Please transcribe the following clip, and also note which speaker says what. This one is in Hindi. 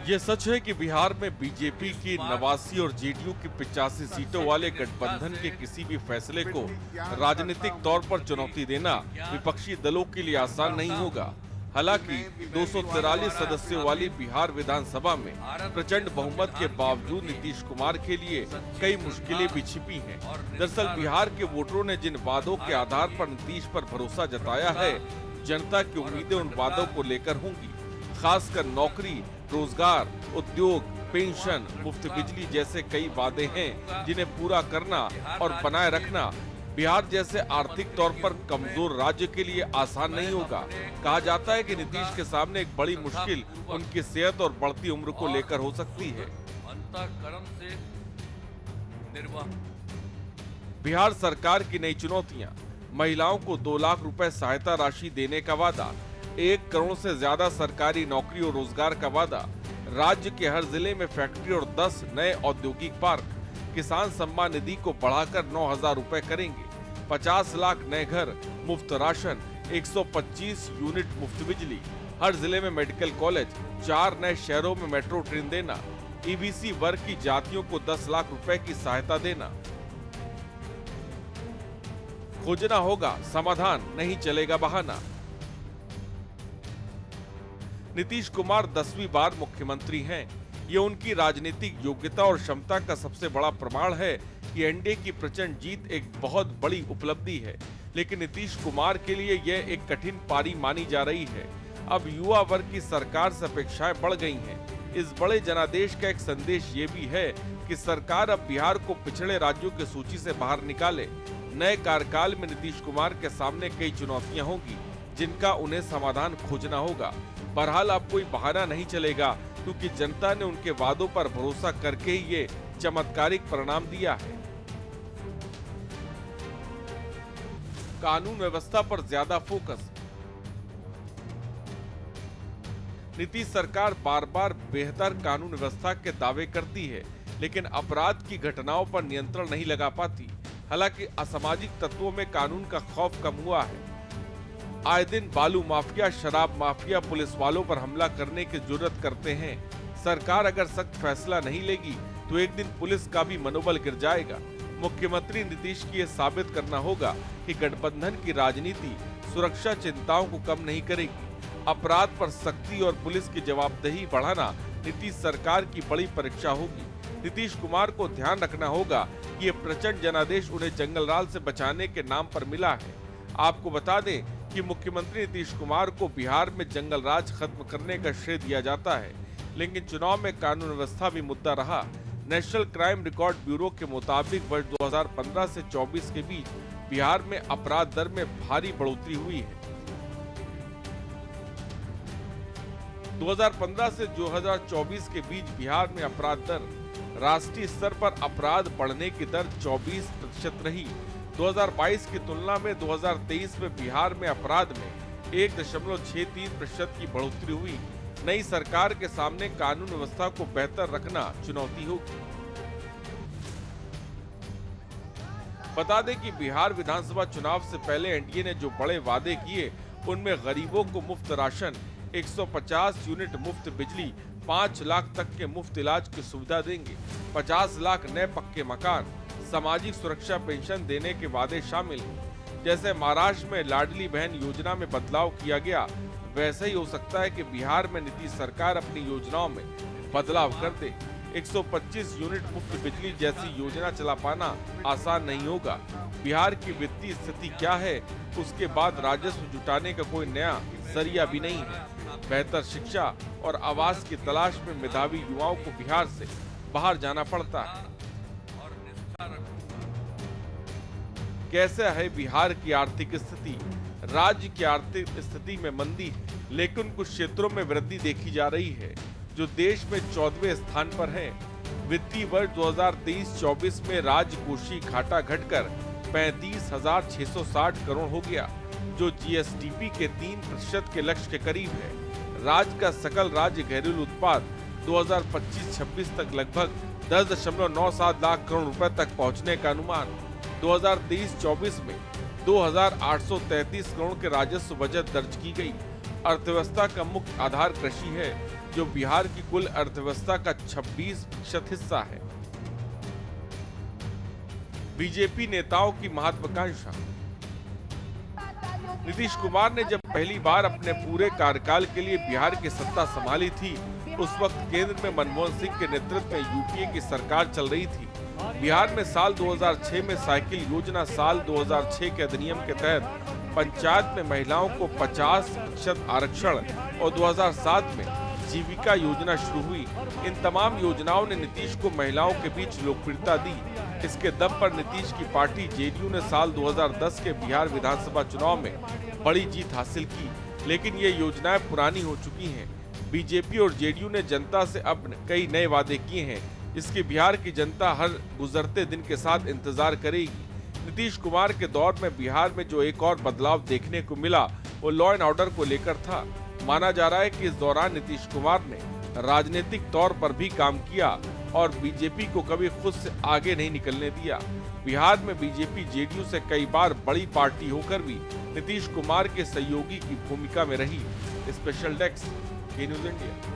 Speaker 1: ये सच है कि बिहार में बीजेपी की 89 और जेडीयू की 85 सीटों वाले गठबंधन के किसी भी फैसले को राजनीतिक तौर पर चुनौती देना विपक्षी दलों के लिए आसान नहीं होगा। हालांकि 243 सदस्यों वाली बिहार विधानसभा में प्रचंड बहुमत के बावजूद नीतीश कुमार के लिए कई मुश्किलें भी छिपी हैं। दरअसल बिहार के वोटरों ने जिन वादों के आधार पर नीतीश पर भरोसा जताया है, जनता की उम्मीदें उन वादों को लेकर होंगी। खासकर नौकरी, रोजगार, उद्योग, पेंशन, मुफ्त बिजली जैसे कई वादे हैं जिन्हें पूरा करना और बनाए रखना बिहार जैसे आर्थिक तौर पर कमजोर राज्य के लिए आसान नहीं होगा। कहा जाता है कि नीतीश के सामने एक बड़ी मुश्किल उनकी सेहत और बढ़ती उम्र को लेकर हो सकती है। बिहार सरकार की नई चुनौतियां, महिलाओं को 2 लाख रुपए सहायता राशि देने का वादा, 1 करोड़ से ज्यादा सरकारी नौकरी और रोजगार का वादा, राज्य के हर जिले में फैक्ट्री और 10 नए औद्योगिक पार्क, किसान सम्मान निधि को बढ़ाकर 9,000 रुपए करेंगे, 50 लाख नए घर, मुफ्त राशन, 125 यूनिट मुफ्त बिजली, हर जिले में मेडिकल कॉलेज, 4 नए शहरों में मेट्रो ट्रेन देना, ईबीसी वर्ग की जातियों को 10 लाख रुपए की सहायता देना। खोजना होगा समाधान, नहीं चलेगा बहाना। नीतीश कुमार 10वीं बार मुख्यमंत्री हैं। ये उनकी राजनीतिक योग्यता और क्षमता का सबसे बड़ा प्रमाण है कि एनडीए की प्रचंड जीत एक बहुत बड़ी उपलब्धि है। लेकिन नीतीश कुमार के लिए यह एक कठिन पारी मानी जा रही है। अब युवा वर्ग की सरकार से अपेक्षाएं बढ़ गई हैं। इस बड़े जनादेश का एक संदेश ये भी है कि सरकार अब बिहार को पिछड़े राज्यों की सूची से बाहर निकाले। नए कार्यकाल में नीतीश कुमार के सामने कई चुनौतियां होंगी जिनका उन्हें समाधान खोजना होगा। बहरहाल अब कोई बहाना नहीं चलेगा क्योंकि जनता ने उनके वादों पर भरोसा करके ही ये चमत्कारिक परिणाम दिया है। कानून व्यवस्था पर ज्यादा फोकस। नीतीश सरकार बार बार बेहतर कानून व्यवस्था के दावे करती है, लेकिन अपराध की घटनाओं पर नियंत्रण नहीं लगा पाती। हालांकि असामाजिक तत्वों में कानून का खौफ कम हुआ है। आए दिन बालू माफिया, शराब माफिया पुलिस वालों पर हमला करने की जुर्रत करते हैं। सरकार अगर सख्त फैसला नहीं लेगी तो एक दिन पुलिस का भी मनोबल गिर जाएगा। मुख्यमंत्री नीतीश की यह साबित करना होगा कि गठबंधन की राजनीति सुरक्षा चिंताओं को कम नहीं करेगी। अपराध पर सख्ती और पुलिस की जवाबदेही बढ़ाना नीतीश सरकार की बड़ी परीक्षा होगी। नीतीश कुमार को ध्यान रखना होगा कि ये प्रचंड जनादेश उन्हें जंगलराज से बचाने के नाम पर मिला है। आपको बता दें कि मुख्यमंत्री नीतीश कुमार को बिहार में जंगल राज खत्म करने का श्रेय दिया जाता है, लेकिन चुनाव में कानून व्यवस्था भी मुद्दा रहा। नेशनल क्राइम रिकॉर्ड ब्यूरो के मुताबिक वर्ष 2015 से 24 के बीच बिहार में अपराध दर में भारी बढ़ोतरी हुई है। 2015 से 2024 के बीच बिहार में अपराध दर, राष्ट्रीय स्तर पर अपराध बढ़ने की दर 24% रही। 2022 की तुलना में 2023 में बिहार में अपराध में 1.63% की बढ़ोतरी हुई। नई सरकार के सामने कानून व्यवस्था को बेहतर रखना चुनौती होगी। बता दें कि बिहार विधानसभा चुनाव से पहले एनडीए ने जो बड़े वादे किए उनमें गरीबों को मुफ्त राशन, 150 यूनिट मुफ्त बिजली, 5 लाख तक के मुफ्त इलाज की सुविधा देंगे, 50 लाख नए पक्के मकान, सामाजिक सुरक्षा पेंशन देने के वादे शामिल हैं। जैसे महाराष्ट्र में लाडली बहन योजना में बदलाव किया गया, वैसे ही हो सकता है कि बिहार में नीतीश सरकार अपनी योजनाओं में बदलाव कर दे। 125 यूनिट मुफ्त बिजली जैसी योजना चला पाना आसान नहीं होगा। बिहार की वित्तीय स्थिति क्या है, उसके बाद राजस्व जुटाने का कोई नया जरिया भी नहीं है। बेहतर शिक्षा और आवास की तलाश में मेधावी युवाओं को बिहार से बाहर जाना पड़ता है। कैसे है बिहार की आर्थिक स्थिति? राज्य की आर्थिक स्थिति में मंदी है, लेकिन कुछ क्षेत्रों में वृद्धि देखी जा रही है, जो देश में 14वें स्थान पर है। वित्तीय वर्ष 2023-24 में राज्य कोषीय घाटा घटकर 35,660 करोड़ हो गया, जो जीएसडीपी के 3% के लक्ष्य के करीब है। राज्य का सकल राज्य घरेलू उत्पाद 2025-26 तक लगभग 10.97 लाख करोड़ रुपए तक पहुंचने का अनुमान। 2023-24 में 2,833 करोड़ के राजस्व बचत दर्ज की गई। अर्थव्यवस्था का मुख्य आधार कृषि है। जो बिहार की कुल अर्थव्यवस्था का 26% हिस्सा है। बीजेपी नेताओं की महत्वाकांक्षा। नीतीश कुमार ने जब पहली बार अपने पूरे कार्यकाल के लिए बिहार की सत्ता संभाली थी, उस वक्त केंद्र में मनमोहन सिंह के नेतृत्व में यूपीए की सरकार चल रही थी। बिहार में साल 2006 में साइकिल योजना, साल 2006 के अधिनियम के तहत पंचायत में महिलाओं को 50% आरक्षण और 2007 में जीविका योजना शुरू हुई। इन तमाम योजनाओं ने नीतीश को महिलाओं के बीच लोकप्रियता दी। इसके दम पर नीतीश की पार्टी जेडीयू ने साल 2010 के बिहार विधानसभा चुनाव में बड़ी जीत हासिल की, लेकिन ये योजनाएं पुरानी हो चुकी हैं। बीजेपी और जेडीयू ने जनता से अब कई नए वादे किए हैं, जिसके बिहार की जनता हर गुजरते दिन के साथ इंतजार करेगी। नीतीश कुमार के दौर में बिहार में जो एक और बदलाव देखने को मिला, वो लॉ एंड ऑर्डर को लेकर था। माना जा रहा है कि इस दौरान नीतीश कुमार ने राजनीतिक तौर पर भी काम किया और बीजेपी को कभी खुद से आगे नहीं निकलने दिया। बिहार में बीजेपी जेडीयू से कई बार बड़ी पार्टी होकर भी नीतीश कुमार के सहयोगी की भूमिका में रही। स्पेशल डेस्क, के न्यूज़ इंडिया।